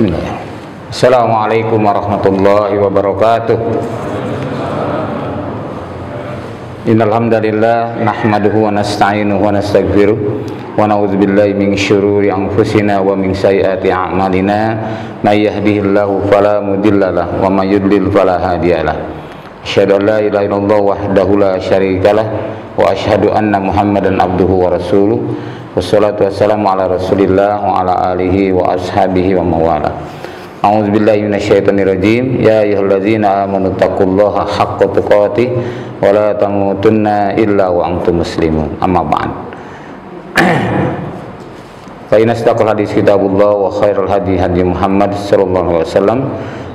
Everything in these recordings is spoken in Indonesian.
Bismillah. Assalamualaikum warahmatullahi wabarakatuh. Innal hamdalillah nahmaduhu wa nasta'inuhu wa nastaghfiruh wa na'udzubillahi min syururi anfusina wa min sayyiati a'malina may yahdihillahu fala mudhillalah wa may yudlil fala hadiyalah. Asyhadu an la ilaha illallah wahdahu la syarikalah wa asyhadu anna Muhammadan abduhu wa rasuluh. Wassalatu wassalamu ala rasulillah wa ala alihi wa ashabihi wa mawala. A'udzu billahi minasyaitonir rajim. Ya ayyuhalladzina amanu taqullaha haqqa tuqatih wa la tamutunna illa wa antum muslimun. Amma ba'd. Fa inna asdaqal hadits kitabullah wa khairal hadi hadi Muhammad sallallahu alaihi wasallam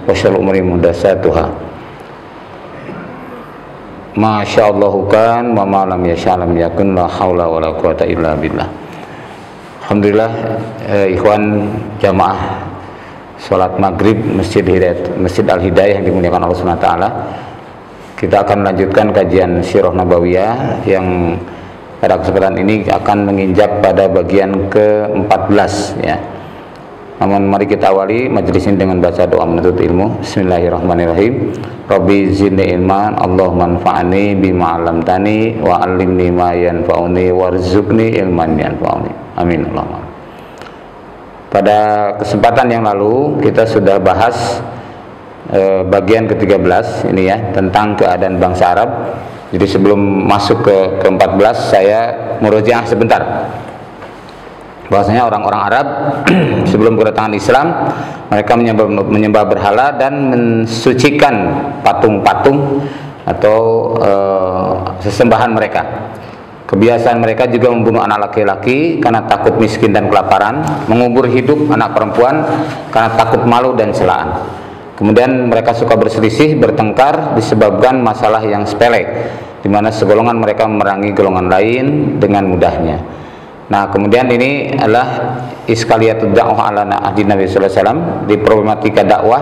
wa syarrul umuri muhdatsatuha. Masyaallahu kan wa ma lam yashalam yakun la haula wala quwata illa billah. Alhamdulillah, ikhwan jamaah salat maghrib Masjid Al-Hidayah yang dimuliakan Allah Subhanahu wa taala. Kita akan melanjutkan kajian Sirah Nabawiyah yang pada kesempatan ini akan menginjak pada bagian ke-14 ya. Namun mari kita awali majelis ini dengan baca doa menuntut ilmu. Bismillahirrahmanirrahim. Rabbi zidni ilman, Allahumma anfa'ni bima 'allamtani wa 'allimni ma yanfa'uni warzuqni ilman yanfa'uni. Amin Allahumma. Pada kesempatan yang lalu kita sudah bahas bagian ke-13 ini ya, tentang keadaan bangsa Arab. Jadi sebelum masuk ke ke-14 saya murojaah sebentar. Bahwasanya orang-orang Arab sebelum kedatangan Islam mereka menyembah berhala dan mensucikan patung-patung atau sesembahan mereka. Kebiasaan mereka juga membunuh anak laki-laki karena takut miskin dan kelaparan, mengubur hidup anak perempuan karena takut malu dan celaan. Kemudian mereka suka berselisih, bertengkar disebabkan masalah yang sepele, di mana segolongan mereka memerangi golongan lain dengan mudahnya. Nah, kemudian ini adalah iskaliyatud dakwah ala ahdi Nabi sallallahu alaihi wasallam, di problematika dakwah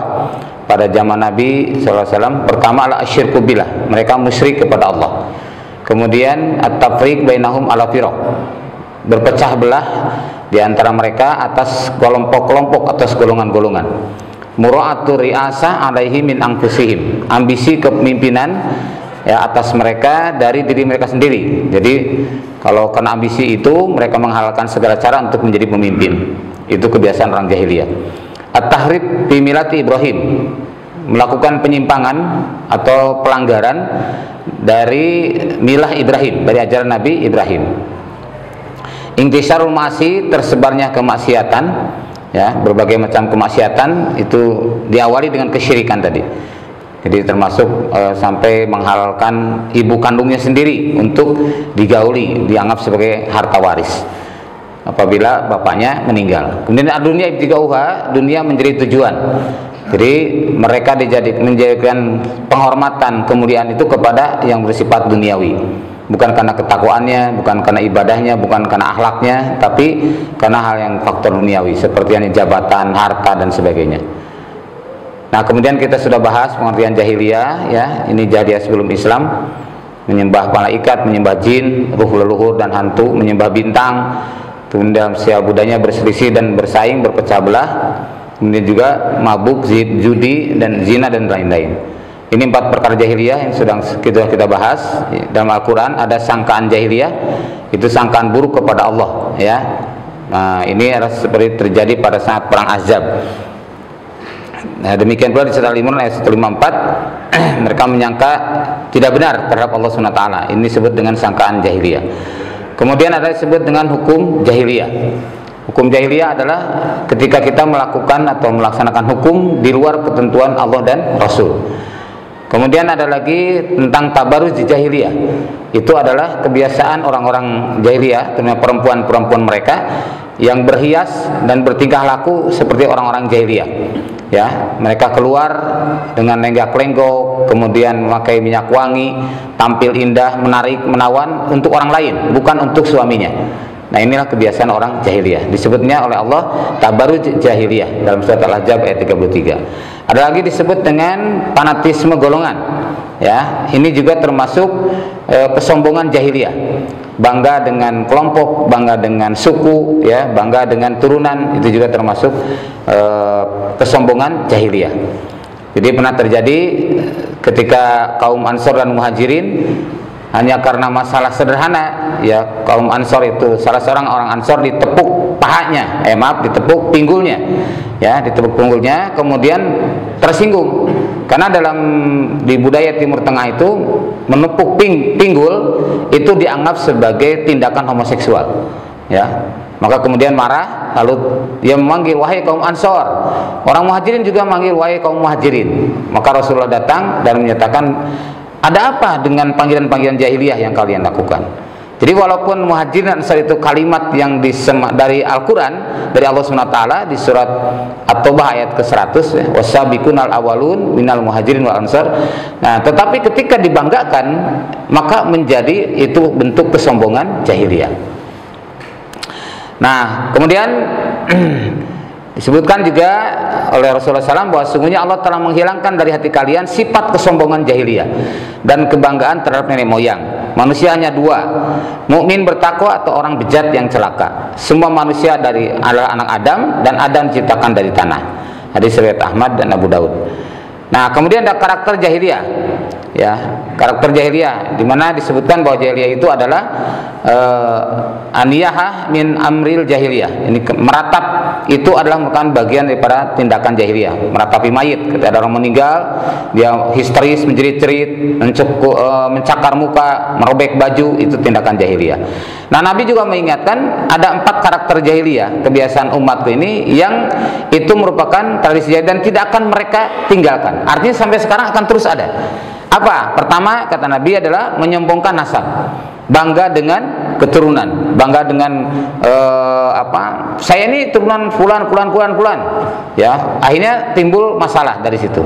pada zaman Nabi sallallahu alaihi wasallam. Pertama adalah asyirku billah, mereka musyrik kepada Allah. Kemudian at-tafriq bainahum ala firaq, berpecah belah di antara mereka atas kelompok-kelompok, atas golongan-golongan. Mura'atur ri'asah alaihi min anfusihim, ambisi kepemimpinan ya atas mereka dari diri mereka sendiri. Jadi kalau kena ambisi itu mereka menghalalkan segala cara untuk menjadi pemimpin. Itu kebiasaan orang jahiliyah. At-tahrib fi milati Ibrahim, melakukan penyimpangan atau pelanggaran dari milah Ibrahim, dari ajaran Nabi Ibrahim. Intisarul ma'asi, tersebarnya kemaksiatan ya, berbagai macam kemaksiatan itu diawali dengan kesyirikan tadi. Jadi termasuk sampai menghalalkan ibu kandungnya sendiri untuk digauli, dianggap sebagai harta waris apabila bapaknya meninggal. Kemudian dunia ibtigauha, dunia menjadi tujuan. Jadi mereka menjadikan penghormatan, kemuliaan itu kepada yang bersifat duniawi, bukan karena ketakwaannya, bukan karena ibadahnya, bukan karena akhlaknya, tapi karena hal yang faktor duniawi seperti yang jabatan, harta dan sebagainya. Nah, kemudian kita sudah bahas pengertian jahiliyah ya, ini jahiliyah sebelum Islam, menyembah malaikat, menyembah jin, ruh leluhur dan hantu, menyembah bintang. Kemudian dalam sosial budayanya berselisih dan bersaing, berpecah belah. Kemudian juga mabuk, judi dan zina dan lain-lain. Ini 4 perkara jahiliyah yang sudah kita bahas. Dalam Al-Quran ada sangkaan jahiliyah, itu sangkaan buruk kepada Allah ya. Nah, ini adalah seperti terjadi pada saat perang Ahzab. Nah, demikian pula di surat Al-Imran ayat 154 mereka menyangka tidak benar terhadap Allah SWT. Ini disebut dengan sangkaan jahiliyah. Kemudian ada disebut dengan hukum jahiliyah. Hukum jahiliyah adalah ketika kita melakukan atau melaksanakan hukum di luar ketentuan Allah dan Rasul. Kemudian ada lagi tentang tabarruj jahiliyah. Itu adalah kebiasaan orang-orang jahiliyah, terutama perempuan-perempuan mereka yang berhias dan bertingkah laku seperti orang-orang jahiliyah. Ya, mereka keluar dengan lenggak-lenggok, kemudian memakai minyak wangi, tampil indah, menarik, menawan untuk orang lain, bukan untuk suaminya. Nah, inilah kebiasaan orang jahiliyah. Disebutnya oleh Allah tabarruj jahiliyah dalam surat Al-Ahzab ayat 33. Ada lagi disebut dengan fanatisme golongan. Ya, ini juga termasuk kesombongan jahiliyah. bangga dengan kelompok, bangga dengan suku, ya, bangga dengan turunan, itu juga termasuk kesombongan jahiliyah. Jadi pernah terjadi ketika kaum Ansor dan Muhajirin hanya karena masalah sederhana, ya, kaum Ansor itu salah seorang orang Ansor ditepuk pahanya, ditepuk pinggulnya, ya, ditepuk pinggulnya, kemudian tersinggung karena di budaya Timur Tengah itu menepuk pinggul itu dianggap sebagai tindakan homoseksual, ya. Maka kemudian marah, lalu dia memanggil, wahai kaum Ansor. Orang Muhajirin juga memanggil, wahai kaum Muhajirin. Maka Rasulullah datang dan menyatakan, ada apa dengan panggilan-panggilan jahiliyah yang kalian lakukan? Jadi walaupun Muhajirin dan Ansor itu kalimat yang dari Al-Quran, dari Allah SWT di surat At-Taubah ayat ke-100, ya, wasabiqunal awalun minal muhajirin wal ansor. Nah, tetapi ketika dibanggakan, maka menjadi itu bentuk kesombongan jahiliyah. Nah, kemudian disebutkan juga oleh Rasulullah SAW bahwa sesungguhnya Allah telah menghilangkan dari hati kalian sifat kesombongan jahiliyah dan kebanggaan terhadap nenek moyang. Manusia hanya dua, mukmin bertakwa atau orang bejat yang celaka. Semua manusia adalah anak Adam, dan Adam diciptakan dari tanah. Hadis riwayat Ahmad dan Abu Daud. Nah, kemudian ada karakter jahiliyah, ya, karakter jahiliyah, di mana disebutkan bahwa jahiliyah itu adalah aniyahah min amril jahiliyah. Ini meratap itu adalah merupakan bagian daripada tindakan jahiliyah. Meratapi mayit, ketika ada orang meninggal, dia histeris, menjerit-jerit, mencakar muka, merobek baju, itu tindakan jahiliyah. Nah, Nabi juga mengingatkan ada 4 karakter jahiliyah, kebiasaan umat ini yang itu merupakan tradisi jahiliyah dan tidak akan mereka tinggalkan. Artinya sampai sekarang akan terus ada. Apa? Pertama, kata Nabi, adalah menyombongkan nasab, bangga dengan keturunan, bangga dengan saya ini turunan fulan, ya, akhirnya timbul masalah dari situ.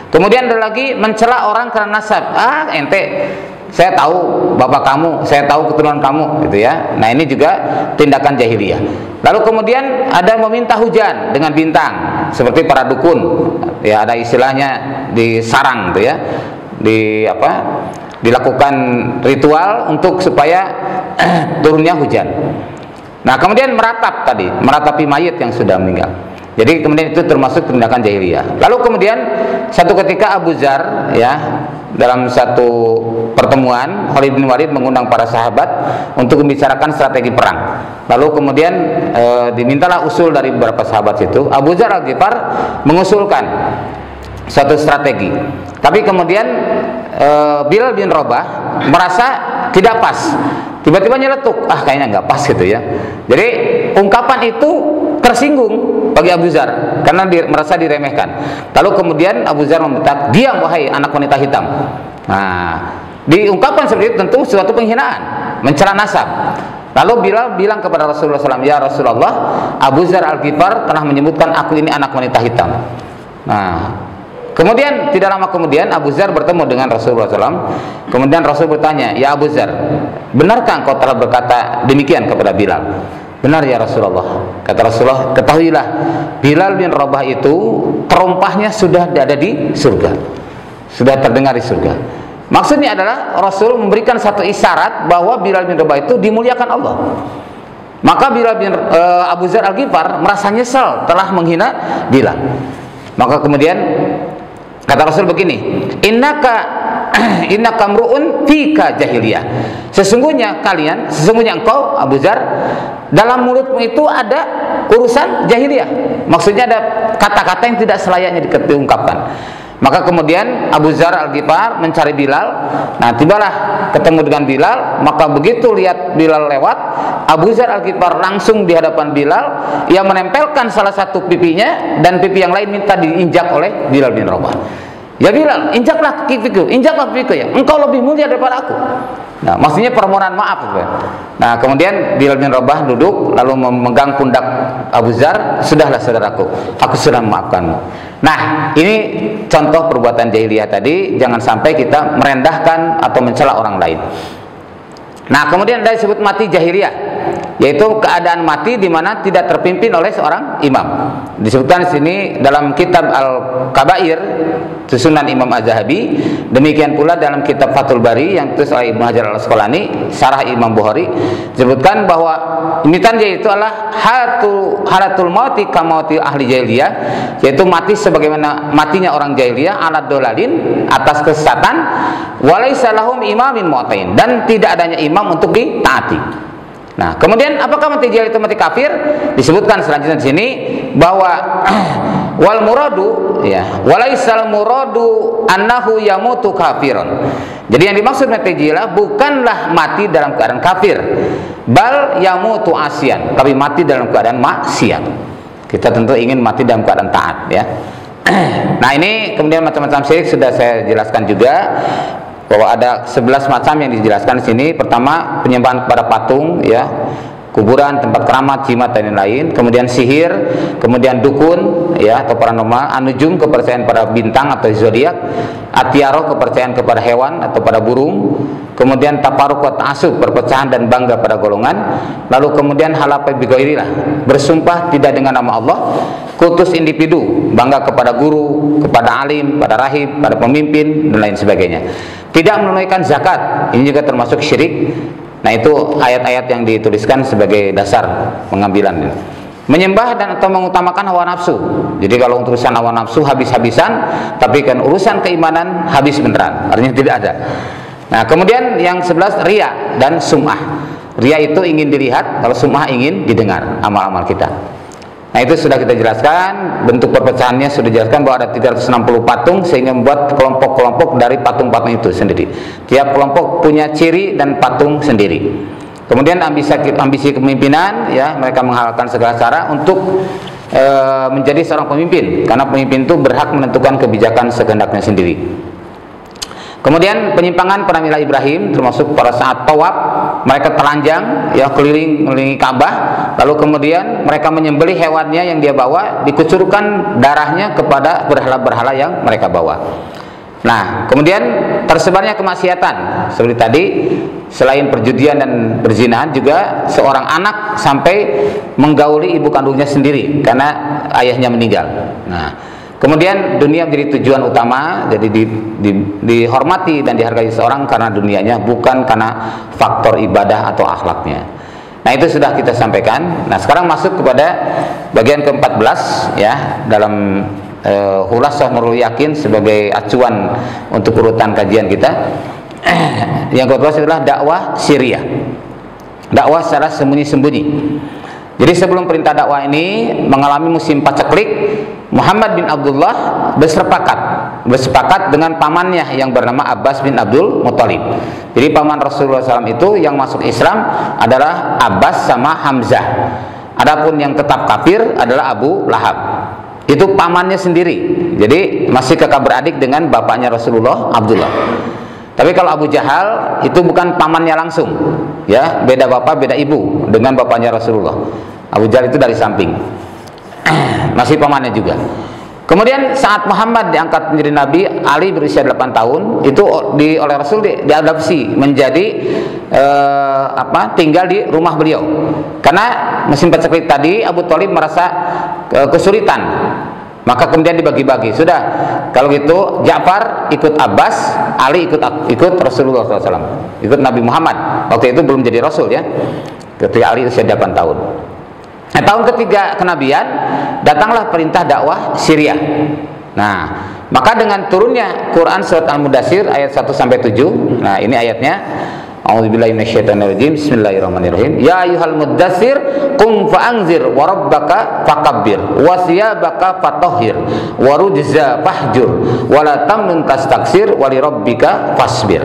Kemudian ada lagi mencela orang karena nasab, ente, saya tahu bapak kamu, saya tahu keturunan kamu, gitu ya. Nah, ini juga tindakan jahiliyah. Lalu kemudian ada meminta hujan dengan bintang, seperti para dukun, ya, ada istilahnya di sarang, gitu ya, dilakukan ritual untuk supaya turunnya hujan. Nah, kemudian meratapi mayit yang sudah meninggal. Jadi kemudian itu termasuk tindakan jahiliyah. Lalu kemudian satu ketika Abu Dzar, ya, dalam satu pertemuan Khalid bin Walid mengundang para sahabat untuk membicarakan strategi perang. Lalu kemudian dimintalah usul dari beberapa sahabat itu. Abu Dzar Al-Ghifar mengusulkan satu strategi. Tapi kemudian Bilal bin Rabah merasa tidak pas. Tiba-tiba nyeletuk, kayaknya nggak pas, gitu ya. Jadi ungkapan itu tersinggung bagi Abu Dzar karena merasa diremehkan. Lalu kemudian Abu Dzar meminta, diam wahai anak wanita hitam. Nah, diungkapkan seperti itu tentu suatu penghinaan, mencela nasab. Lalu Bilal bilang kepada Rasulullah SAW, ya Rasulullah, Abu Dzar Al-Ghifar telah menyebutkan aku ini anak wanita hitam. Nah, kemudian tidak lama kemudian Abu Dzar bertemu dengan Rasulullah SAW. Kemudian Rasul bertanya, ya Abu Dzar, benarkah engkau telah berkata demikian kepada Bilal? Benar ya Rasulullah. Kata Rasulullah, ketahuilah Bilal bin Rabah itu terompahnya sudah ada di surga, sudah terdengar di surga. Maksudnya adalah Rasul memberikan satu isyarat bahwa Bilal bin Rabah itu dimuliakan Allah. Maka Abu Dzar Al-Ghifar merasa nyesal telah menghina Bilal. Maka kemudian kata Rasul begini, innaka mru'un fika jahiliyah. Sesungguhnya engkau Abu Dzar, dalam mulutmu itu ada urusan jahiliyah. Maksudnya ada kata-kata yang tidak selayaknya diungkapkan. Maka kemudian Abu Dzar Al-Ghifar mencari Bilal. Nah, tibalah ketemu dengan Bilal. Maka begitu lihat Bilal lewat, Abu Dzar Al-Ghifar langsung di hadapan Bilal. Ia menempelkan salah satu pipinya, dan pipi yang lain minta diinjak oleh Bilal bin Rabah. Ya Bilal, injaklah pipiku, ya. Engkau lebih mulia daripada aku. Nah, maksudnya permohonan maaf. Nah, kemudian Bilal bin Rabah duduk lalu memegang pundak Abu Dzar, sudahlah saudaraku, aku sudah memaafkanmu. Nah, ini contoh perbuatan jahiliyah tadi. Jangan sampai kita merendahkan atau mencela orang lain. Nah, kemudian ada disebut mati jahiliyah, yaitu keadaan mati di mana tidak terpimpin oleh seorang imam. Disebutkan di sini dalam kitab Al-Kabair susunan Imam Az-Zahabi, demikian pula dalam kitab Fathul Bari yang ditulis oleh Ibnu Hajar Al-Asqalani syarah Imam Bukhari, disebutkan bahwa imitan yaitu adalah halatul mauti kamauti ahli jahiliyah, yaitu mati sebagaimana matinya orang jahiliyah, ala dolalin, atas kesesatan, walaisa lahum imamin mu'tain, dan tidak adanya imam untuk ditaati. Nah, kemudian apakah mati jahil itu mati kafir? Disebutkan selanjutnya di sini bahwa wal muradu, ya, walaisal muradu annahu yamutu kafirun. Jadi yang dimaksud mati jahil bukanlah mati dalam keadaan kafir, bal yamutu asyan, tapi mati dalam keadaan maksiat. Kita tentu ingin mati dalam keadaan taat, ya. Nah, ini kemudian macam-macam syirik sudah saya jelaskan juga, bahwa ada 11 macam yang dijelaskan di sini. Pertama, penyembahan kepada patung, ya, kuburan, tempat keramat, jimat dan lain-lain. Kemudian sihir, kemudian dukun, ya, atau paranormal, anujum, kepercayaan pada bintang atau zodiak, atiaro, kepercayaan kepada hewan atau pada burung. Kemudian taparuk wa ta'assub, perpecahan dan bangga pada golongan. Lalu kemudian halafa bi ghairillah, bersumpah tidak dengan nama Allah. Kultus individu, bangga kepada guru, kepada alim, pada rahib, pada pemimpin dan lain sebagainya. Tidak menunaikan zakat, ini juga termasuk syirik. Nah, itu ayat-ayat yang dituliskan sebagai dasar pengambilan. Menyembah dan atau mengutamakan hawa nafsu. Jadi kalau urusan hawa nafsu habis-habisan, tapi kan urusan keimanan habis beneran, artinya tidak ada. Nah, kemudian yang 11 riya dan sum'ah. Riya itu ingin dilihat, kalau sum'ah ingin didengar amal-amal kita. Nah, itu sudah kita jelaskan, bentuk perpecahannya sudah dijelaskan bahwa ada 360 patung sehingga membuat kelompok-kelompok dari patung-patung itu sendiri. Tiap kelompok punya ciri dan patung sendiri. Kemudian ambisi kepemimpinan, ya, mereka menghalalkan segala cara untuk menjadi seorang pemimpin, karena pemimpin itu berhak menentukan kebijakan sekehendaknya sendiri. Kemudian penyimpangan penampilan Ibrahim, termasuk pada saat tawaf mereka telanjang, ya, keliling Ka'bah, lalu kemudian mereka menyembelih hewannya yang dia bawa, dikucurkan darahnya kepada berhala-berhala yang mereka bawa. Nah, kemudian tersebarnya kemaksiatan seperti tadi, selain perjudian dan perzinahan, juga seorang anak sampai menggauli ibu kandungnya sendiri karena ayahnya meninggal. Nah, kemudian dunia menjadi tujuan utama, jadi dihormati dan dihargai seseorang karena dunianya, bukan karena faktor ibadah atau akhlaknya. Nah, itu sudah kita sampaikan. Nah, sekarang masuk kepada bagian ke-14, ya, dalam Khulasah Nurul Yakin sebagai acuan untuk urutan kajian kita. Yang ke-14 adalah dakwah sirriyah, dakwah secara sembunyi-sembunyi. Jadi sebelum perintah dakwah ini mengalami musim paceklik, Muhammad bin Abdullah bersepakat dengan pamannya yang bernama Abbas bin Abdul Muthalib. Jadi paman Rasulullah SAW itu yang masuk Islam adalah Abbas sama Hamzah. Adapun yang tetap kafir adalah Abu Lahab. Itu pamannya sendiri. Jadi masih kakak beradik dengan bapaknya Rasulullah, Abdullah. Tapi kalau Abu Jahal itu bukan pamannya langsung, ya, beda bapak beda ibu dengan bapaknya Rasulullah. Abu Jahal itu dari samping, masih pamannya juga. Kemudian saat Muhammad diangkat menjadi nabi, Ali berusia 8 tahun, itu oleh Rasul diadopsi menjadi tinggal di rumah beliau. Karena musim paceklik tadi Abu Thalib merasa kesulitan, maka kemudian dibagi-bagi. Sudah, kalau gitu Ja'far ikut Abbas, Ali ikut Rasulullah SAW, ikut Nabi Muhammad. Waktu itu belum jadi Rasul, ya, ketika Ali usia 8 tahun. Nah, tahun ketiga kenabian datanglah perintah dakwah sirriyah. Nah, maka dengan turunnya Quran surat Al-Mudaththir ayat 1-7. Nah, ini ayatnya. A'udzubillahi minasyaitonirrajim. Bismillahirrahmanirrahim. Ya ayyuhal muddatsir qum fa'anzir wa rabbaka fakabbir wa siyabaka fatahhir wa rujza fahjur wa la tamnun tastaksir wa li rabbika fasbir.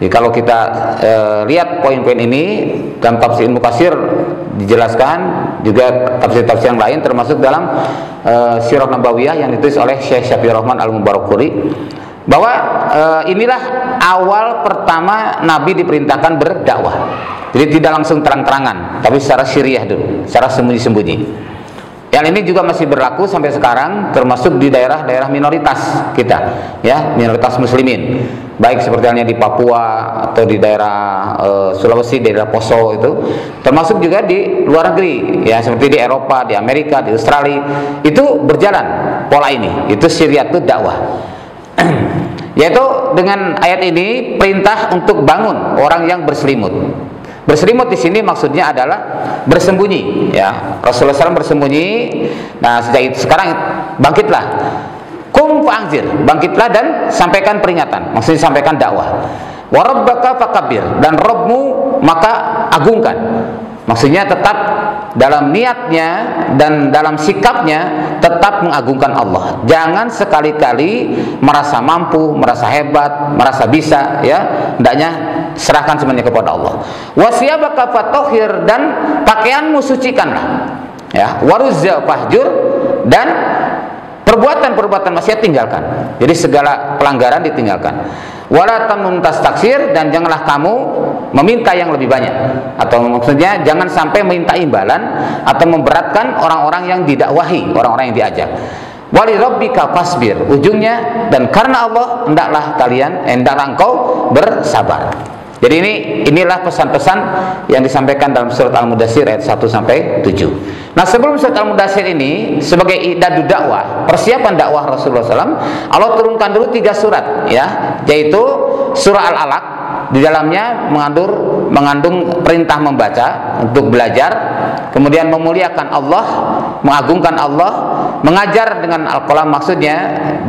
Jadi kalau kita lihat poin-poin ini dalam tafsir Ibnu Katsir dijelaskan, juga tafsir-tafsir yang lain termasuk dalam Sirah Nabawiyah yang ditulis oleh Syekh Syafiur Rahman Al-Mubarakfuri, bahwa inilah awal pertama Nabi diperintahkan berdakwah. Jadi tidak langsung terang-terangan, tapi secara sirriyah dulu, secara sembunyi-sembunyi. Yang ini juga masih berlaku sampai sekarang, termasuk di daerah-daerah minoritas kita, ya, minoritas muslimin. baik seperti halnya di Papua atau di daerah Sulawesi, daerah Poso itu, termasuk juga di luar negeri ya, seperti di Eropa, di Amerika, di Australia, itu berjalan pola ini. Itu syariatul dakwah. Yaitu dengan ayat ini perintah untuk bangun orang yang berselimut. Berselimut di sini maksudnya adalah bersembunyi ya. Rasulullah SAW bersembunyi. Nah, sejak itu sekarang bangkitlah. Kum fa'anzir, bangkitlah dan sampaikan peringatan. Maksudnya sampaikan dakwah. Wa rabbaka fakabbir, dan Rabbmu maka agungkan. Maksudnya tetap dalam niatnya dan dalam sikapnya tetap mengagungkan Allah. Jangan sekali-kali merasa mampu, merasa hebat, merasa bisa ya. Hendaknya serahkan semuanya kepada Allah. Wasiyabaka fatahhir, dan pakaianmu sucikanlah. Ya, waruzza fahjur, dan perbuatan-perbuatan maksiat tinggalkan. Jadi segala pelanggaran ditinggalkan. Wala tamnun tastaksir, dan janganlah kamu meminta yang lebih banyak. Atau maksudnya jangan sampai minta imbalan atau memberatkan orang-orang yang didakwahi, orang-orang yang diajak. Wali rabbika fasbir, ujungnya, dan karena Allah hendaklah engkau bersabar. Jadi inilah pesan-pesan yang disampaikan dalam surat Al-Mudaththir ayat 1 sampai 7. Nah, sebelum surat Al-Mudaththir ini sebagai idadu dakwah, persiapan dakwah Rasulullah SAW, Allah turunkan dulu 3 surat ya, yaitu surah Al-Alaq, di dalamnya mengandung perintah membaca untuk belajar, kemudian memuliakan Allah, mengagungkan Allah, mengajar dengan Al-Qalam, maksudnya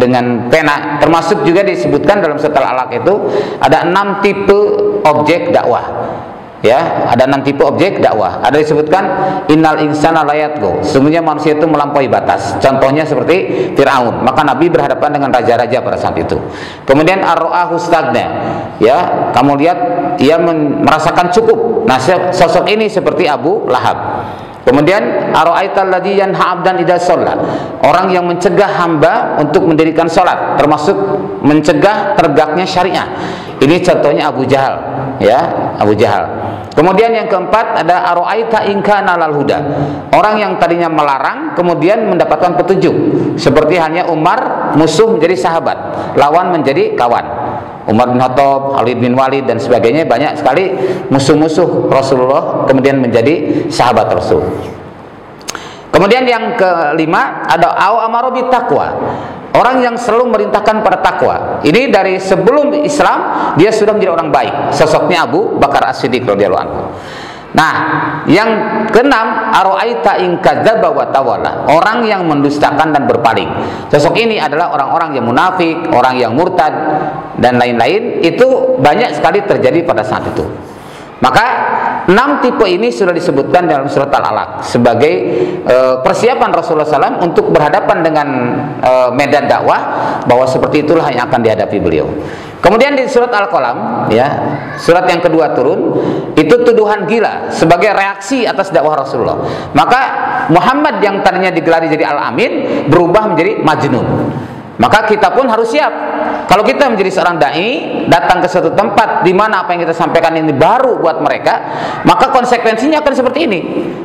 dengan pena. Termasuk juga disebutkan dalam surat Al-Alaq itu ada 6 tipe objek dakwah ya, ada 6 tipe objek dakwah. Ada disebutkan innal insana layatgho, sesungguhnya manusia itu melampaui batas. Contohnya seperti Fir'aun, maka Nabi berhadapan dengan raja-raja pada saat itu. Kemudian ar-ra'ahu stagna, ya, kamu lihat ia merasakan cukup. Nah, sosok ini seperti Abu Lahab. Kemudian ara'aital ladzi yanha 'abdan idza shalla, orang yang mencegah hamba untuk mendirikan salat, termasuk mencegah tegaknya syariah. Ini contohnya Abu Jahal ya, Abu Jahal. Kemudian yang keempat ada ara'aita in kana lal huda, orang yang tadinya melarang kemudian mendapatkan petunjuk, seperti hanya Umar, musuh menjadi sahabat, lawan menjadi kawan. Umar bin Khattab, Khalid bin Walid dan sebagainya, banyak sekali musuh-musuh Rasulullah kemudian menjadi sahabat Rasul. Kemudian yang kelima ada amaru bit taqwa, orang yang selalu merintahkan pada takwa. Ini dari sebelum Islam dia sudah menjadi orang baik. Sosoknya Abu Bakar As-Siddiq radhiyallahu anhu. Nah, yang keenam ara'aita in kadzdzaba wa tawalla, orang yang mendustakan dan berpaling. Sosok ini adalah orang-orang yang munafik, orang yang murtad dan lain-lain. Itu banyak sekali terjadi pada saat itu. Maka 6 tipe ini sudah disebutkan dalam surat Al-Alaq sebagai persiapan Rasulullah SAW untuk berhadapan dengan medan dakwah, bahwa seperti itulah yang akan dihadapi beliau. Kemudian di surat Al-Qalam ya, surat yang kedua turun, itu tuduhan gila sebagai reaksi atas dakwah Rasulullah. Maka Muhammad yang tadinya digelari jadi Al-Amin berubah menjadi Majnun. Maka kita pun harus siap. Kalau kita menjadi seorang dai, datang ke suatu tempat di mana apa yang kita sampaikan ini baru buat mereka, maka konsekuensinya akan seperti ini.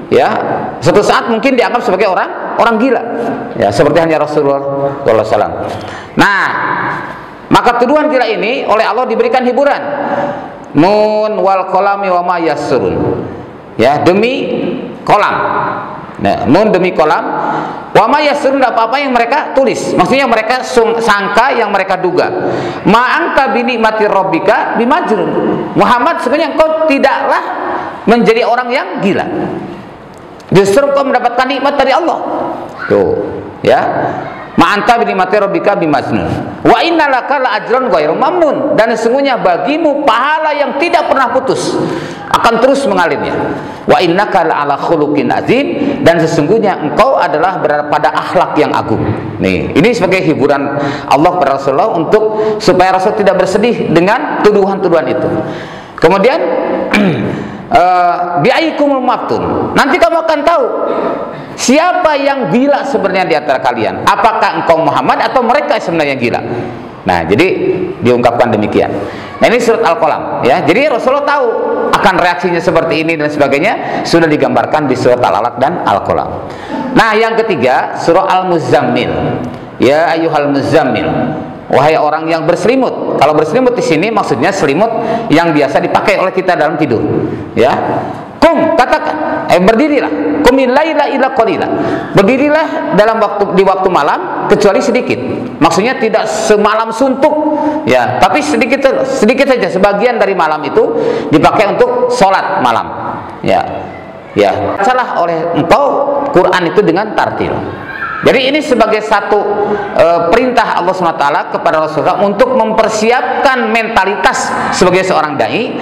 Ya, suatu saat mungkin dianggap sebagai orang gila. Ya, seperti hanya Rasulullah SAW. Nah, maka tuduhan gila ini oleh Allah diberikan hiburan. Nun wal qalami wa ma yasrun. Ya, demi kolam. Nah, nun demi kolam. Wa ma yasrun, apa-apa yang mereka tulis. Maksudnya mereka sangka, yang mereka duga. Ma anta bi nikmati rabbika bimajnun. Muhammad, sebenarnya engkau tidaklah menjadi orang yang gila. Justru engkau mendapatkan nikmat dari Allah. Tuh, ya. Ma'anta bi nikmati rabbika bimajnun. Wa innalaka la ajran ghairu mamnun, dan sesungguhnya bagimu pahala yang tidak pernah putus, akan terus mengalirnya. Wa innaka la ala khuluqin azim, dan sesungguhnya engkau adalah berada pada akhlak yang agung. Nih, ini sebagai hiburan Allah kepada Rasulullah untuk supaya Rasul tidak bersedih dengan tuduhan-tuduhan itu. Kemudian biaikumul maftun, nanti kamu akan tahu siapa yang gila sebenarnya di antara kalian. Apakah engkau Muhammad atau mereka sebenarnya gila? Nah, jadi diungkapkan demikian. Nah, ini surat Al-Qalam ya. Jadi Rasulullah tahu akan reaksinya seperti ini dan sebagainya, sudah digambarkan di surat Al-Alaq dan Al-Qalam. Nah, yang ketiga surah Al-Muzammil. Ya ayyuhal muzammil. wahai orang yang berselimut. Kalau berselimut di sini maksudnya selimut yang biasa dipakai oleh kita dalam tidur. Ya. Kum, katakan, berdirilah. Qumil laila illa qalila. Berdirilah di waktu malam kecuali sedikit. Maksudnya tidak semalam suntuk, ya, tapi sedikit saja. Sebagian dari malam itu dipakai untuk sholat malam. Ya. Ya, salah oleh engkau Quran itu dengan tartil. Jadi ini sebagai satu perintah Allah SWT kepada Rasulullah untuk mempersiapkan mentalitas sebagai seorang dai,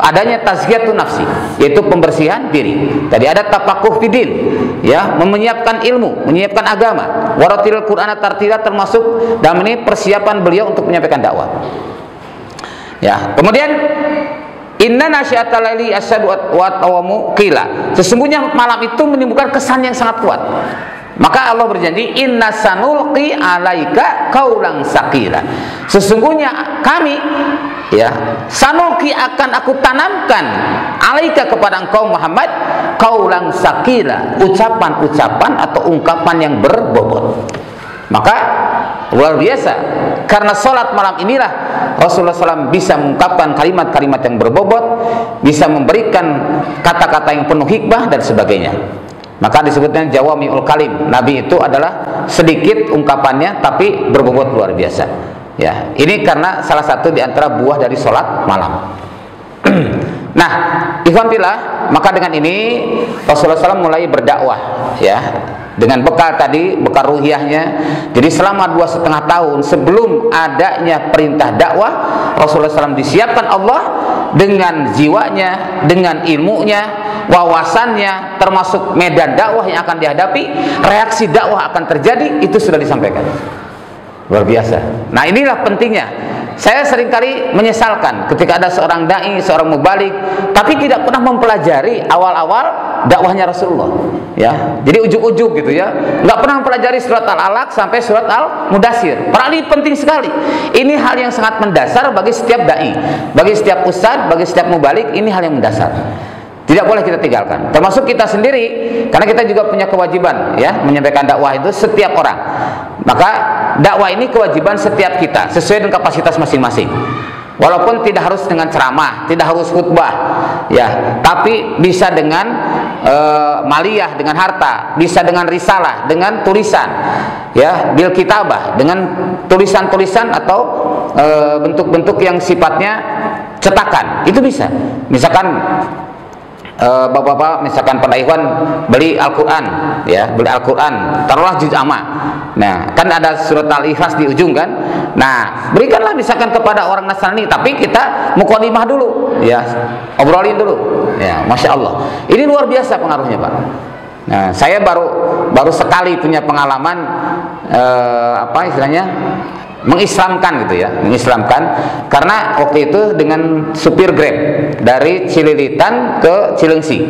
adanya tazkiyatun nafsi, yaitu pembersihan diri. Tadi ada tafaquh fidin, ya, menyiapkan ilmu, menyiapkan agama. Waratil Qur'ana tartila, termasuk dalam ini persiapan beliau untuk menyampaikan dakwah. Ya, kemudian inna nasyiatal laili asyaddu wa tawamu qila. Sesungguhnya malam itu menimbulkan kesan yang sangat kuat. Maka Allah berjanji, inna sanulqi alaika qaulan saqila. Sesungguhnya kami, ya, sanulqi akan aku tanamkan alaika kepada engkau Muhammad qaulan saqila, ucapan-ucapan atau ungkapan yang berbobot. Maka luar biasa, karena sholat malam inilah Rasulullah SAW bisa mengungkapkan kalimat-kalimat yang berbobot, bisa memberikan kata-kata yang penuh hikmah dan sebagainya. Maka disebutnya jawami'ul kalim. Nabi itu adalah sedikit ungkapannya tapi berbobot luar biasa. Ya, ini karena salah satu di antara buah dari sholat malam. Nah, ikhwan fillah, maka dengan ini Rasulullah SAW mulai berdakwah, ya, dengan bekal tadi, bekal ruhiyahnya. Jadi selama 2,5 tahun sebelum adanya perintah dakwah, Rasulullah SAW disiapkan Allah dengan jiwanya, dengan ilmunya, wawasannya, termasuk medan dakwah yang akan dihadapi, reaksi dakwah akan terjadi, itu sudah disampaikan. Luar biasa. Nah, inilah pentingnya. Saya seringkali menyesalkan ketika ada seorang dai, seorang mubalik, tapi tidak pernah mempelajari awal-awal dakwahnya Rasulullah. Ya, jadi ujuk-ujuk gitu ya, nggak pernah mempelajari surat Al-Alaq sampai surat Al-Mudaththir. Padahal ini penting sekali. Ini hal yang sangat mendasar bagi setiap dai, bagi setiap ustadz, bagi setiap mubalik. Ini hal yang mendasar. Tidak boleh kita tinggalkan, termasuk kita sendiri, karena kita juga punya kewajiban, ya, menyampaikan dakwah itu setiap orang. Maka dakwah ini kewajiban setiap kita sesuai dengan kapasitas masing-masing. Walaupun tidak harus dengan ceramah, tidak harus khutbah, ya, tapi bisa dengan maliyah, dengan harta, bisa dengan risalah, dengan tulisan, ya, bil kitabah, dengan tulisan-tulisan atau bentuk-bentuk yang sifatnya cetakan, itu bisa. Misalkan bapak-bapak, misalkan pada ikhwan beli Al-Quran, ya, beli Al-Quran, taruhlah juz amma. Nah, kan ada surat Al-Ikhlas di ujung kan. Nah, berikanlah misalkan kepada orang Nasrani, tapi kita muqaddimah dulu, ya, obrolin dulu, ya, masya Allah. Ini luar biasa pengaruhnya, Pak. Nah, saya baru sekali punya pengalaman apa istilahnya, mengislamkan gitu ya, mengislamkan, karena waktu itu dengan supir Grab dari Cililitan ke Cilengsi.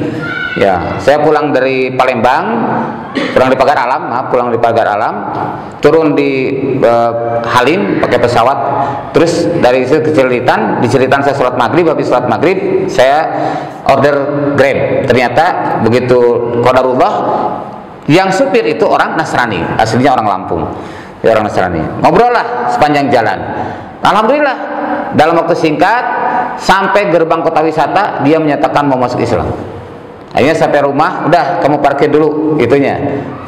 Ya, saya pulang dari Palembang, pulang di Pagar Alam, turun di Halim pakai pesawat, terus dari situ ke Cililitan. Di Cililitan saya sholat maghrib, habis sholat maghrib saya order Grab. Ternyata begitu qadarullah, yang supir itu orang Nasrani, aslinya orang Lampung. Ya, orang Nasrani. Ngobrol lah sepanjang jalan. Alhamdulillah, dalam waktu singkat sampai gerbang kota wisata dia menyatakan mau masuk Islam. Akhirnya sampai rumah, udah kamu parkir dulu itunya.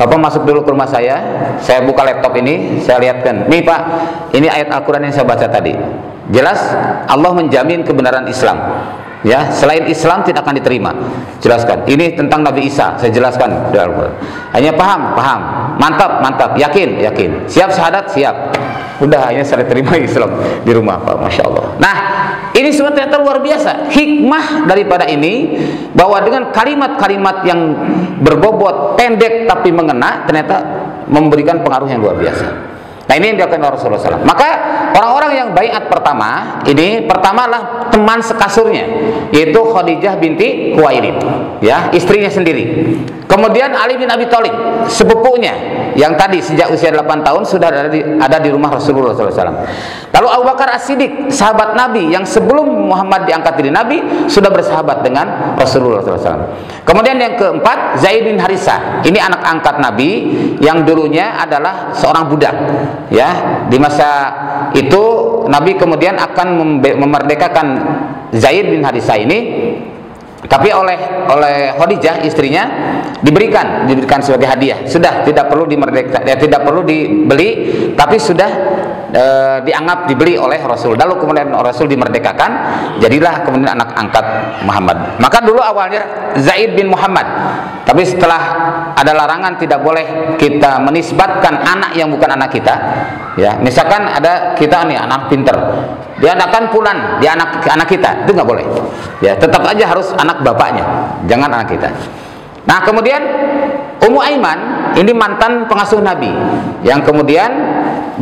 Bapak masuk dulu ke rumah saya buka laptop ini, saya lihatkan. Nih Pak, ini ayat Al-Quran yang saya baca tadi. Jelas Allah menjamin kebenaran Islam. Ya, selain Islam tidak akan diterima. Jelaskan. Ini tentang Nabi Isa, saya jelaskan di Al-Quran. Hanya paham. Mantap, yakin. Siap syahadat, siap. Udah, akhirnya saya terima Islam di rumah, Pak. Masya Allah. Nah, ini semua ternyata luar biasa. Hikmah daripada ini, bahwa dengan kalimat-kalimat yang berbobot, pendek tapi mengena, ternyata memberikan pengaruh yang luar biasa. Nah, ini yang dilakukan oleh Rasulullah SAW. Maka orang-orang yang baiat pertama lah teman sekasurnya, yaitu Khadijah binti Khuwailid, ya, istrinya sendiri. Kemudian Ali bin Abi Thalib, sepupunya yang tadi sejak usia 8 tahun sudah ada di rumah Rasulullah SAW. Lalu Abu Bakar As-Siddiq, sahabat Nabi yang sebelum Muhammad diangkat jadi Nabi sudah bersahabat dengan Rasulullah SAW. Kemudian yang keempat, Zaid bin Harisah. Ini anak angkat Nabi yang dulunya adalah seorang budak. Ya, di masa itu Nabi kemudian akan memerdekakan Zaid bin Harisah ini, tapi oleh Khadijah istrinya diberikan sebagai hadiah. Sudah tidak perlu tidak perlu dibeli, tapi sudah dianggap dibeli oleh Rasul. Lalu kemudian Rasul dimerdekakan, jadilah kemudian anak angkat Muhammad. Maka dulu awalnya Zaid bin Muhammad, tapi setelah ada larangan tidak boleh kita menisbatkan anak yang bukan anak kita. Ya, misalkan ada kita nih anak pinter, dianakan Fulan, dia anak kita, itu nggak boleh. Ya, tetap aja harus anak bapaknya, jangan anak kita. Nah, kemudian Ummu Aiman ini mantan pengasuh Nabi yang kemudian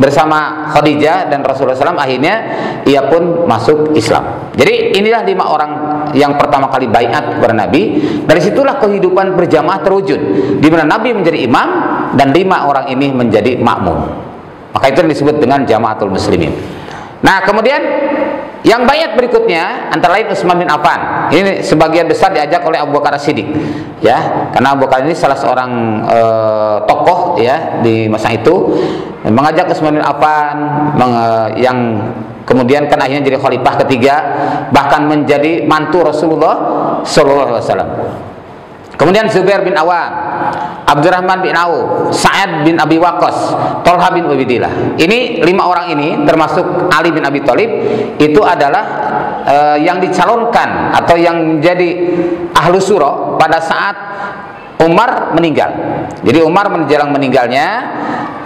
bersama Khadijah dan Rasulullah SAW akhirnya ia pun masuk Islam. Jadi inilah 5 orang yang pertama kali baiat kepada Nabi. Dari situlah kehidupan berjamaah terwujud, di mana Nabi menjadi imam dan 5 orang ini menjadi makmum. Maka itu yang disebut dengan jamaatul muslimin. Nah, kemudian yang baiat berikutnya antara lain Utsman bin Affan. Ini sebagian besar diajak oleh Abu Bakar As-Siddiq, ya, karena Abu Bakar ini salah seorang tokoh ya di masa itu, mengajak Utsman bin Affan yang kemudian kan akhirnya jadi khalifah ketiga, bahkan menjadi mantu Rasulullah SAW. Kemudian Zubair bin Awam, Abdurrahman bin Auf, Sa'ad bin Abi Waqqas, Thalha bin Ubaidillah. Ini 5 orang ini termasuk Ali bin Abi Thalib itu adalah yang dicalonkan atau yang menjadi ahlu syura pada saat Umar meninggal. Jadi Umar menjelang meninggalnya,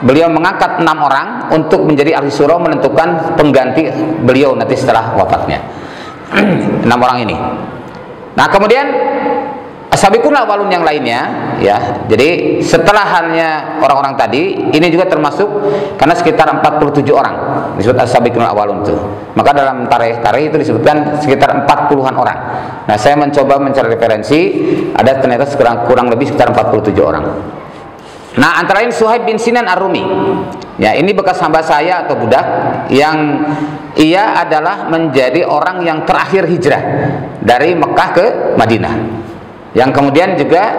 beliau mengangkat 6 orang untuk menjadi ahli syura menentukan pengganti beliau nanti setelah wafatnya. 6 orang ini. Nah, kemudian As-sabiqun awalun yang lainnya, ya. Jadi setelah halnya orang-orang tadi, ini juga termasuk karena sekitar 47 orang disebut as-sabiqun awalun itu. Maka dalam tarikh itu disebutkan sekitar 40-an orang. Nah, saya mencoba mencari referensi, ada ternyata kurang lebih sekitar 47 orang. Nah, antara lain Suhaib bin Sinan Ar-Rumi. Ya, ini bekas hamba saya atau budak yang ia adalah menjadi orang yang terakhir hijrah dari Mekah ke Madinah. Yang kemudian juga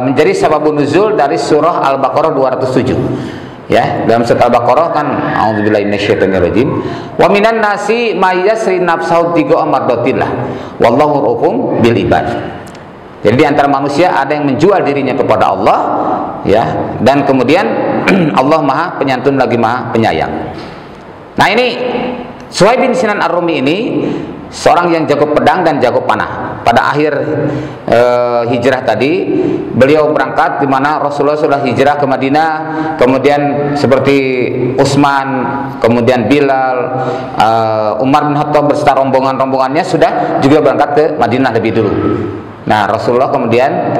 menjadi sababun nuzul dari surah Al-Baqarah 207. Ya, dalam surah Al-Baqarah kan a'udzubillahi minasyaitonirrajim. Wa minan nasi may yasri nafsahu tiga amardatillah wallahu ra'ufum bil ibad. Jadi di antara manusia ada yang menjual dirinya kepada Allah, ya, dan kemudian Allah Maha Penyantun lagi Maha Penyayang. Nah, ini Suhaib bin Sinan Ar-Rumi ini seorang yang jago pedang dan jago panah. Pada akhir hijrah tadi, beliau berangkat di mana Rasulullah sudah hijrah ke Madinah, kemudian seperti Utsman, kemudian Bilal, Umar bin Khattab beserta rombongan-rombongannya sudah juga berangkat ke Madinah lebih dulu. Nah, Rasulullah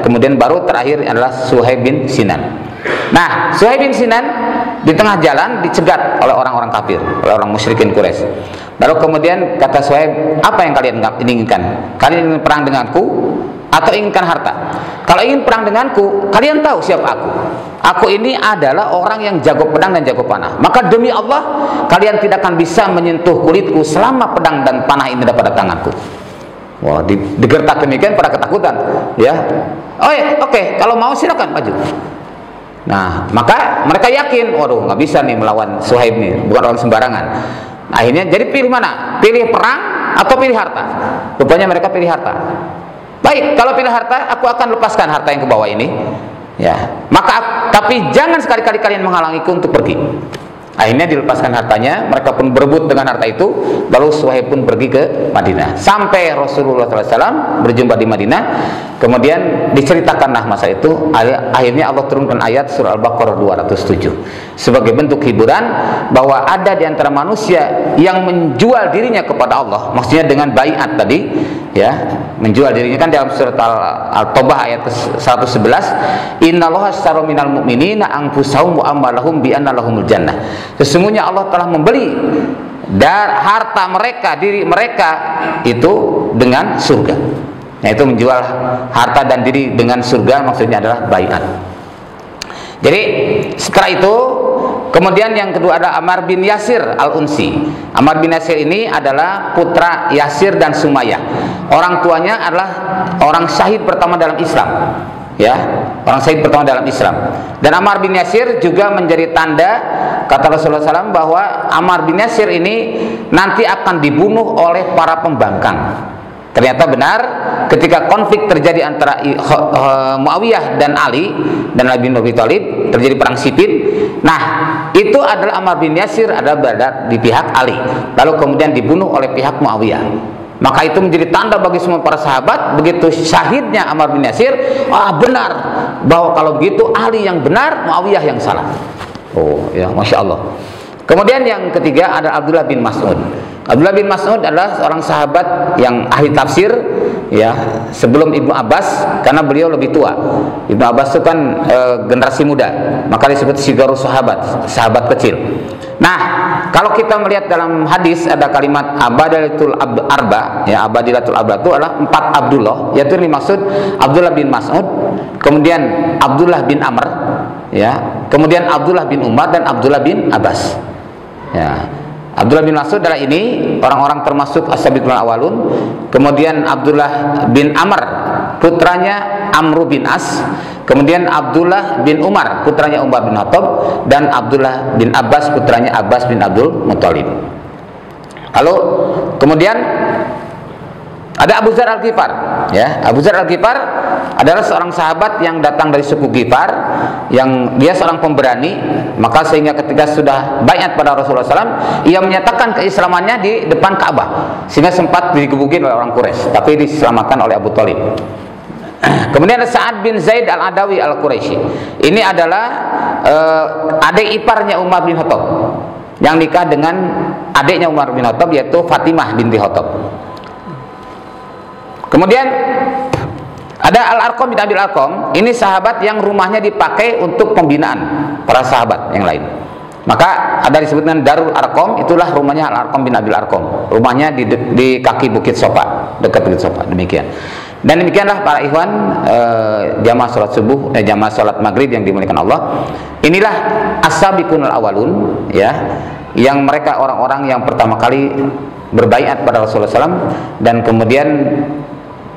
kemudian baru terakhir adalah Suhaib bin Sinan. Nah, Suhaib bin Sinan di tengah jalan dicegat oleh orang-orang kafir, oleh orang musyrikin Quraisy. Lalu kemudian kata Suhaib, apa yang kalian inginkan? Kalian ingin perang denganku atau inginkan harta? Kalau ingin perang denganku, kalian tahu siapa aku. Aku ini adalah orang yang jago pedang dan jago panah. Maka demi Allah, kalian tidak akan bisa menyentuh kulitku selama pedang dan panah ini ada pada tanganku. Wah, digertak demikian pada ketakutan, ya. Oh ya, oke, kalau mau silakan maju. Nah, maka mereka yakin, waduh, nggak bisa nih melawan Suhaib nih, bukan orang sembarangan. Akhirnya jadi pilih mana? Pilih perang atau pilih harta? Rupanya mereka pilih harta. Baik, kalau pilih harta, aku akan lepaskan harta yang ke bawah ini. Ya, maka tapi jangan sekali-kali kalian menghalangiku untuk pergi. Akhirnya dilepaskan hartanya, mereka pun berebut dengan harta itu, lalu Suhaib pun pergi ke Madinah. Sampai Rasulullah SAW berjumpa di Madinah, kemudian diceritakanlah masa itu. Akhirnya Allah turunkan ayat surah Al-Baqarah 207 sebagai bentuk hiburan bahwa ada di antara manusia yang menjual dirinya kepada Allah, maksudnya dengan baiat tadi, ya, menjual dirinya kan dalam surat Al-Taubah ayat 111, innallaha ashtara minal mu'minina anfusahum wa amwalahum bi anna lahumul jannah. Sesungguhnya Allah telah membeli harta mereka, diri mereka itu dengan surga. yaitu menjual harta dan diri dengan surga, maksudnya adalah baiat. Jadi setelah itu kemudian yang kedua ada Ammar bin Yasir al-Unsi. Ammar bin Yasir ini adalah putra Yasir dan Sumayyah. Orang tuanya adalah orang syahid pertama dalam Islam. Ya, orang syahid pertama dalam Islam. Dan Ammar bin Yasir juga menjadi tanda, kata Rasulullah SAW, bahwa Ammar bin Yasir ini nanti akan dibunuh oleh para pembangkang. Ternyata benar, ketika konflik terjadi antara Muawiyah dan Ali bin Abi Thalib, terjadi perang sipil. Nah, itu adalah Ammar bin Yasir adalah berada di pihak Ali, lalu kemudian dibunuh oleh pihak Muawiyah. Maka itu menjadi tanda bagi semua para sahabat, begitu syahidnya Ammar bin Yasir, benar bahwa kalau begitu Ali yang benar, Muawiyah yang salah. Oh ya, Masya Allah. Kemudian yang ketiga ada Abdullah bin Mas'ud. Abdullah bin Mas'ud adalah seorang sahabat yang ahli tafsir, ya, sebelum Ibnu Abbas, karena beliau lebih tua. Ibnu Abbas itu kan generasi muda, maka disebut sigaru sahabat, sahabat kecil. Nah, kalau kita melihat dalam hadis ada kalimat abadilatul arba, ya, abadilatul arba itu adalah 4 Abdullah, yaitu yang dimaksud Abdullah bin Mas'ud, kemudian Abdullah bin Amr, ya, kemudian Abdullah bin Umar dan Abdullah bin Abbas. Ya. Abdullah bin Mas'ud adalah ini orang-orang termasuk as-sabiqul awalun. Kemudian Abdullah bin Amr putranya Amr bin As. Kemudian Abdullah bin Umar putranya Umar bin Khattab, dan Abdullah bin Abbas putranya Abbas bin Abdul Muthalib. Lalu kemudian ada Abu Dzar Al-Ghifar, ya. Abu Dzar Al-Ghifar adalah seorang sahabat yang datang dari suku Ghifar, yang dia seorang pemberani. Maka sehingga ketika sudah baiat pada Rasulullah SAW, ia menyatakan keislamannya di depan Ka'bah, sehingga sempat digebukin oleh orang Quraisy, tapi diselamatkan oleh Abu Thalib. Kemudian ada Sa'ad bin Zaid al-Adawi al-Quraisy. Ini adalah adik iparnya Umar bin Khattab, yang nikah dengan adiknya Umar bin Khattab, yaitu Fatimah binti Khattab. Kemudian ada Al-Arqam bin Abil Arqam. Ini sahabat yang rumahnya dipakai untuk pembinaan para sahabat yang lain. Maka ada disebutkan Darul Arqam, itulah rumahnya Al-Arqam bin Abil Arqam. Rumahnya di kaki Bukit Sofa, dekat Bukit Sofa. Demikian. Dan demikianlah para ikhwan, jamaah salat subuh, jamaah salat maghrib yang dimuliakan Allah. Inilah as-sabiqunul awalun, ya, yang mereka orang-orang yang pertama kali berbaiat pada Rasulullah SAW dan kemudian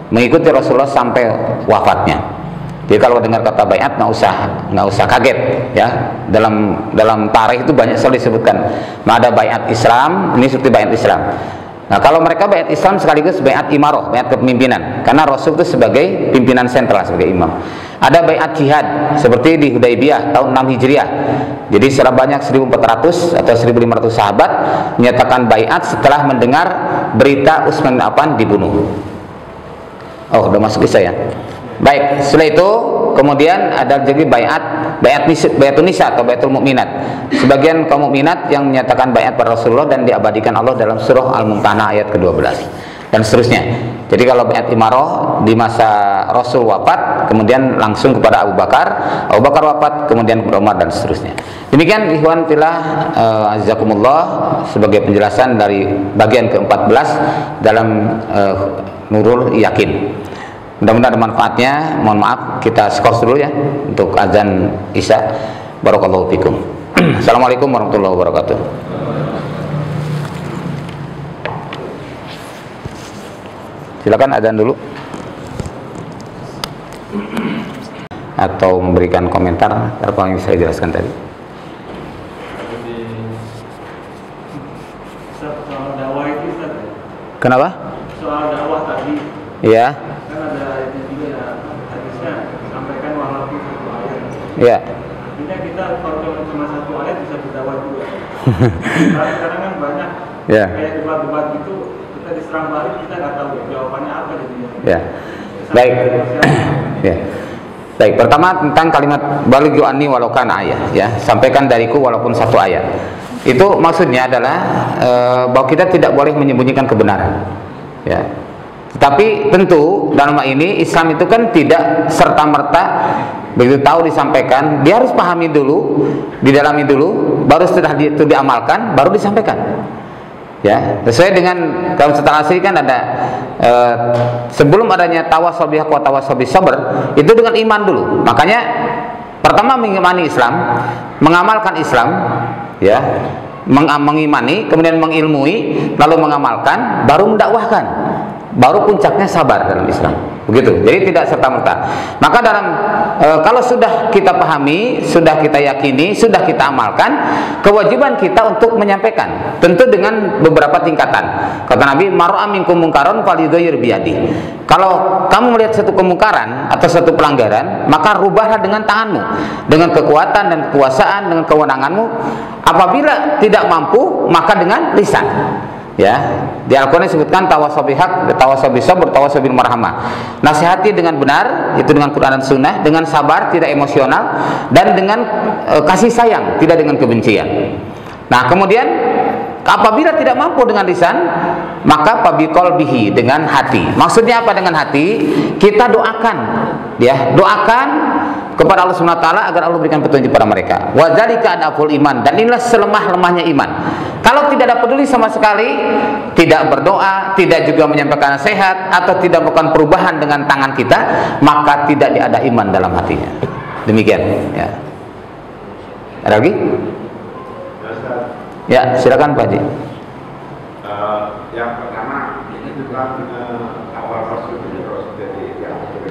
mengikuti Rasulullah sampai wafatnya. Jadi kalau dengar kata baiat nggak usah kaget, ya. Dalam tarikh itu banyak sekali disebutkan. Nah, ada baiat Islam, ini seperti baiat Islam. Nah, kalau mereka baiat Islam sekaligus baiat imaroh, baiat kepemimpinan, karena Rasul itu sebagai pimpinan sentral, sebagai imam. Ada baiat jihad seperti di Hudaybiyah tahun 6 Hijriah. Jadi secara banyak 1.400 atau 1.500 sahabat menyatakan baiat setelah mendengar berita Utsman bin Affan dibunuh. Oh, udah masuk Isya ya. Baik, setelah itu kemudian ada jadi baiatun nisa atau baiatul mukminat. Sebagian kaum mukminat yang menyatakan baiat pada Rasulullah dan diabadikan Allah dalam surah Al-Mumtahanah ayat ke-12 dan seterusnya. Jadi kalau baiat imaroh di masa Rasul wafat, kemudian langsung kepada Abu Bakar wafat, kemudian kepada Umar dan seterusnya. Demikian ikhwan fillah, azakumullah, sebagai penjelasan dari bagian ke-14 dalam Nurul Yakin. Mudah-mudahan ada manfaatnya. Mohon maaf, kita skor dulu ya untuk azan Isya. Barakallahu fikum. Assalamualaikum warahmatullahi wabarakatuh. Silakan azan dulu atau memberikan komentar apa yang saya jelaskan tadi. Soal dakwah itu, Kenapa? soal dakwah tadi. Iya. Kan ada itu juga ya, hadisnya sampaikan walaupun satu ayat. Iya. Artinya kita kalau cuma satu ayat bisa berdakwah juga. Karena sekarang kan banyak kayak debat-debat gitu, kita diserang balik, kita nggak tahu jawabannya apa jadinya. Ya. Baik. Ya. Baik, pertama tentang kalimat balighu anni walau kana ayat, ya. Sampaikan dariku walaupun satu ayat. Itu maksudnya adalah bahwa kita tidak boleh menyembunyikan kebenaran. Ya. Tetapi tentu dalam hal ini Islam itu kan tidak serta-merta begitu tahu disampaikan, dia harus pahami dulu, didalami dulu, baru setelah itu diamalkan, baru disampaikan. Ya, sesuai dengan dalam setelah asli kan ada sebelum adanya tawasaw bil haq wa tawasaw bis sabr, itu dengan iman dulu. Makanya pertama mengimani Islam, mengamalkan Islam, ya, mengimani, kemudian mengilmui, lalu mengamalkan, baru mendakwahkan, baru puncaknya sabar dalam Islam. Begitu. Jadi tidak serta-merta. Maka dalam kalau sudah kita pahami, sudah kita yakini, sudah kita amalkan, kewajiban kita untuk menyampaikan. Tentu dengan beberapa tingkatan. Kata Nabi, "Mar'a minkum munkaron falyughayyir biyadi." Kalau kamu melihat satu kemungkaran atau satu pelanggaran, maka rubahlah dengan tanganmu, dengan kekuatan dan kekuasaan, dengan kewenanganmu. Apabila tidak mampu, maka dengan lisan. Ya, di Al-Quran disebutkan tawasaw bil haq, tawasaw bis sabr, tawasaw bil marhamah. Nasihati dengan benar, itu dengan Quran dan Sunnah, dengan sabar, tidak emosional, dan dengan kasih sayang, tidak dengan kebencian. Nah, kemudian apabila tidak mampu dengan lisan, maka fabiqalbihi, dengan hati. Maksudnya apa dengan hati? Kita doakan, ya, doakan kepada Allah Subhanahu wa taala agar Allah berikan petunjuk pada mereka. Wa dzalika adaful iman, dan inilah selemah-lemahnya iman. Kalau tidak ada peduli sama sekali, tidak berdoa, tidak juga menyampaikan nasihat, atau tidak melakukan perubahan dengan tangan kita, maka tidak ada iman dalam hatinya. Demikian, ya. Ada lagi? Ya, silakan Pak Haji. Yang pertama, ini juga awal Rasul jadi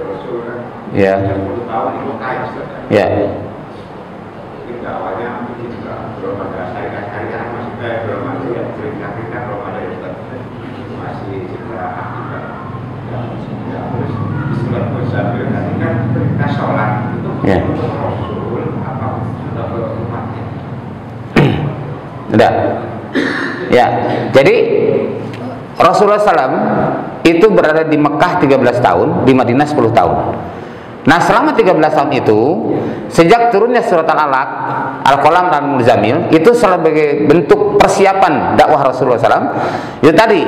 Rasul kan. Ya. 10 tahun itu kaya. Ya. Mungkin awalnya mungkin juga belum ada syariat masih belum ada yang perintah belum ada yang masih juga akibat. Ya, terus Islam bersabar kan perintah sholat itu Rasul apa sudah berumatnya. Sudah. Ya, jadi Rasulullah SAW itu berada di Mekah 13 tahun, di Madinah 10 tahun. Nah, selama 13 tahun itu, sejak turunnya surat Al-Alaq, Al-Qalam dan Al-Muzammil, itu sebagai bentuk persiapan dakwah Rasulullah SAW. Itu tadi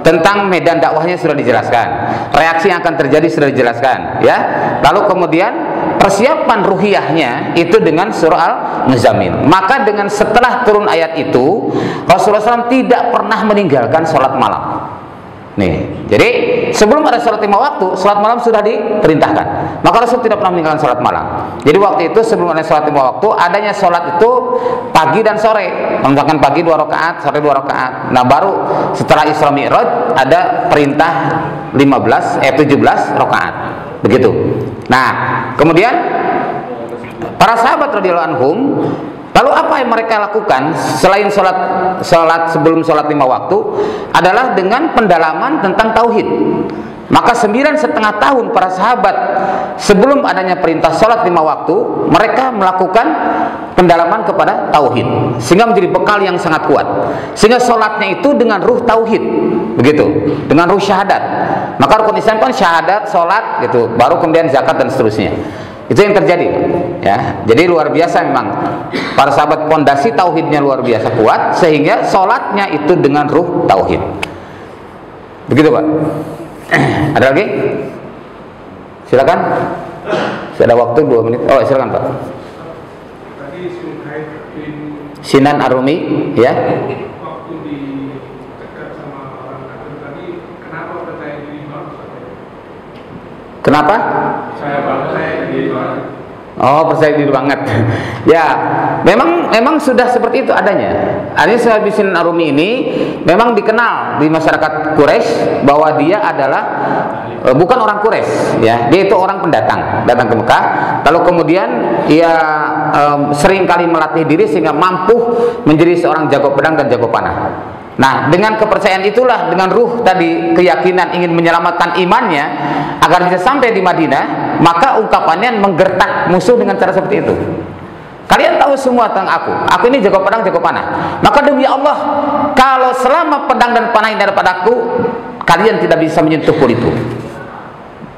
tentang medan dakwahnya sudah dijelaskan, reaksi yang akan terjadi sudah dijelaskan, ya. Lalu kemudian persiapan ruhiyahnya itu dengan surah Al-Muzammil. Maka dengan setelah turun ayat itu, Rasulullah SAW tidak pernah meninggalkan sholat malam. Nih, jadi sebelum ada sholat 5 waktu, sholat malam sudah diperintahkan. Maka Rasul tidak pernah meninggalkan sholat malam. Jadi waktu itu sebelum ada sholat 5 waktu, adanya sholat itu pagi dan sore. Misalkan pagi 2 rakaat, sore 2 rakaat. Nah, baru setelah Isra Mi'raj ada perintah 17 rakaat. Begitu. Nah, kemudian para sahabat radhiyallahu anhum, lalu apa yang mereka lakukan selain sholat sebelum sholat 5 waktu adalah dengan pendalaman tentang tauhid. Maka 9,5 tahun para sahabat sebelum adanya perintah sholat 5 waktu, mereka melakukan pendalaman kepada tauhid, sehingga menjadi bekal yang sangat kuat. Sehingga sholatnya itu dengan ruh tauhid, begitu, dengan ruh syahadat. Maka rukun Islam kan syahadat, sholat, gitu, baru kemudian zakat dan seterusnya. Itu yang terjadi, ya. Jadi luar biasa memang para sahabat, pondasi tauhidnya luar biasa kuat, sehingga sholatnya itu dengan ruh tauhid. Begitu, Pak. Ada lagi? Silakan. Sudah waktu 2 menit. Oh, silakan, Pak. Tadi Suhaib bin Sinan Ar-Rumi, ya. Waktu dicegat sama orang kafir tadi, kenapa percaya diri banget? Kenapa? Saya percaya diri banget. Oh, percaya diri banget. Ya, memang sudah seperti itu adanya. Adanya Suhaib bin Sinan Ar-Rumi ini memang dikenal di masyarakat Quraisy bahwa dia adalah bukan orang Quraisy, ya. Dia itu orang pendatang, datang ke Mekah. Lalu kemudian ia sering kali melatih diri sehingga mampu menjadi seorang jago pedang dan jago panah. Nah, dengan kepercayaan itulah, dengan ruh tadi, keyakinan ingin menyelamatkan imannya agar bisa sampai di Madinah, maka ungkapannya menggertak musuh dengan cara seperti itu. Kalian tahu semua tentang aku ini jago pedang, jago panah. Maka demi Allah, kalau selama pedang dan panah ini ada padaku, kalian tidak bisa menyentuh kulitku.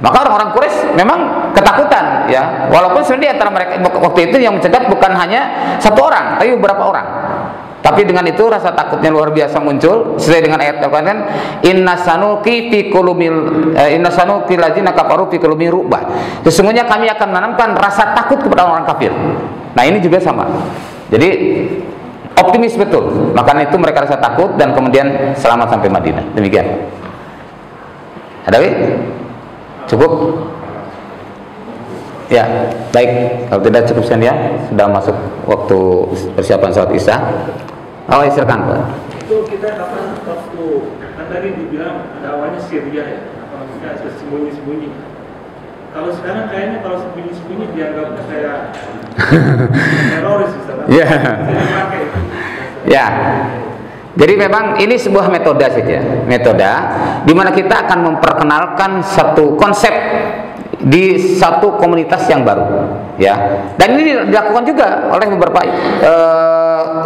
Maka orang-orang Quraisy memang ketakutan, ya. Walaupun sebenarnya antara mereka waktu itu yang mencegat bukan hanya 1 orang, tapi beberapa orang. Tapi dengan itu rasa takutnya luar biasa muncul, sesuai dengan ayat Al-Qur'an, inna sanuqi ladzina kafaru fi qulubihim ru'bah. Sesungguhnya kami akan menanamkan rasa takut kepada orang kafir. Nah, ini juga sama. Jadi optimis betul. Makanya itu mereka rasa takut dan kemudian selamat sampai Madinah. Demikian. Ada cukup? Ya, baik. Kalau tidak cukup sekian ya, sudah masuk waktu persiapan sholat Isya. Oh, silakan Pak. Itu kita kapan waktu kan tadi dibilang ada awalnya Syria ya, apa maksudnya sembunyi-sembunyi. Kalau sekarang kayaknya kalau sembunyi-sembunyi dianggapnya kayak teroris misalnya. Ya. Dipakai. Ya. Jadi memang ini sebuah metode saja, metode di mana kita akan memperkenalkan satu konsep di satu komunitas yang baru, ya. Dan ini dilakukan juga oleh beberapa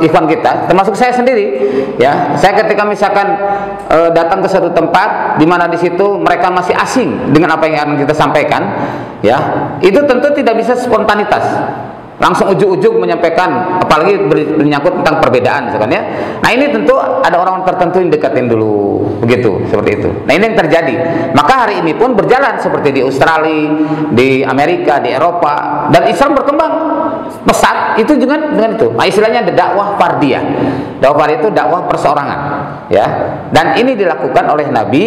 ikhwan kita, termasuk saya sendiri, ya. Saya ketika misalkan datang ke satu tempat di mana di situ mereka masih asing dengan apa yang akan kita sampaikan, ya, itu tentu tidak bisa spontanitas. Langsung ujuk-ujuk menyampaikan, apalagi menyangkut tentang perbedaan misalkan ya. Nah ini tentu ada orang tertentu yang dekatin dulu, begitu, seperti itu. Nah ini yang terjadi. Maka hari ini pun berjalan seperti di Australia, di Amerika, di Eropa, dan Islam berkembang pesat itu juga dengan itu. Nah, istilahnya ada dakwah fardiyah. Dakwah fardiyah itu dakwah perseorangan, ya. Dan ini dilakukan oleh Nabi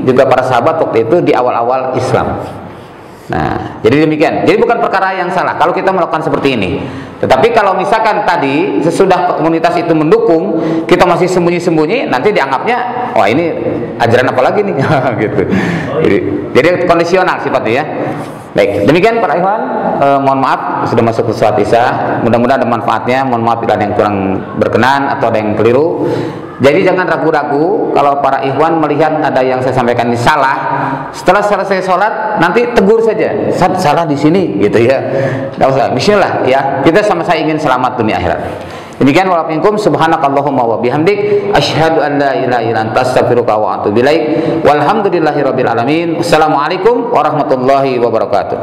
juga para sahabat waktu itu di awal-awal Islam. Nah, jadi demikian. Jadi bukan perkara yang salah kalau kita melakukan seperti ini. Tetapi kalau misalkan tadi sesudah komunitas itu mendukung, kita masih sembunyi-sembunyi, nanti dianggapnya, wah ini ajaran apa lagi nih, gitu. Jadi kondisional sifatnya ya. Baik, demikian para ikhwan. Mohon maaf sudah masuk ke sholat Isya. Mudah-mudahan ada manfaatnya. Mohon maaf bila ada yang kurang berkenan atau ada yang keliru. Jadi jangan ragu-ragu kalau para ikhwan melihat ada yang saya sampaikan ini salah. Setelah selesai sholat nanti tegur saja. Salah di sini, gitu ya. Tidak usah. Bismillah ya. Kita sama-sama ingin selamat dunia akhirat. Demikian walaupun subhanakallahumma wa bihamdik asyhadu an la ilaha illa anta astaghfiruka wa atubu ilaik. Walhamdulillahirabbil alamin. Wassalamualaikum warahmatullahi wabarakatuh.